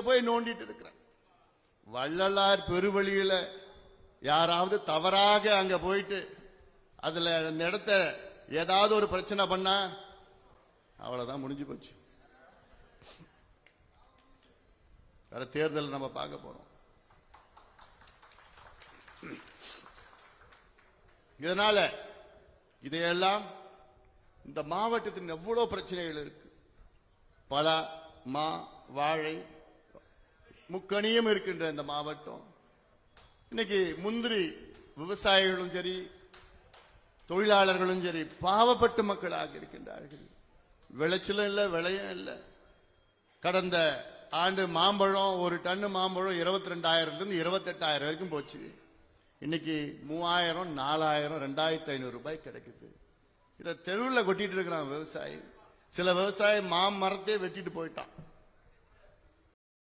போய் நோண்டிட்டு இருக்கிறேன். வள்ளலார் பெருவழியில யாராவது தவறாக அங்க போயிட்டு அதுல அந்த இடத்த ஏதாவது ஒரு பிரச்சனை பண்ணா அவ்வளவுதான், முடிஞ்சு போச்சு. வேற தேர்தல் நம்ம பார்க்க போறோம். இதனால இதையெல்லாம் இந்த மாவட்டத்தின் எவ்வளவு பிரச்சனைகள் இருக்கு. பலா, மா, வாழை முக்கணியும் இருக்கின்ற இந்த மாவட்டம் இன்னைக்கு முந்திரி விவசாயிகளும் சரி தொழிலாளர்களும் சரி பாவப்பட்ட மக்களாக இருக்கின்றார்கள். விளைச்சலும் இல்லை, விளையும் இல்லை. கடந்த ஆண்டு மாம்பழம் ஒரு டன்னு மாம்பழம் 22,000 28,000 வரைக்கும் போச்சு. இன்னைக்கு 3,000, 4,000, 2,500 ரூபாய் கிடைக்குது. இதை தெருவில் கொட்டிட்டு இருக்கிறான் விவசாயி. சில விவசாயி மாமரத்தையே வெட்டிட்டு போயிட்டான்.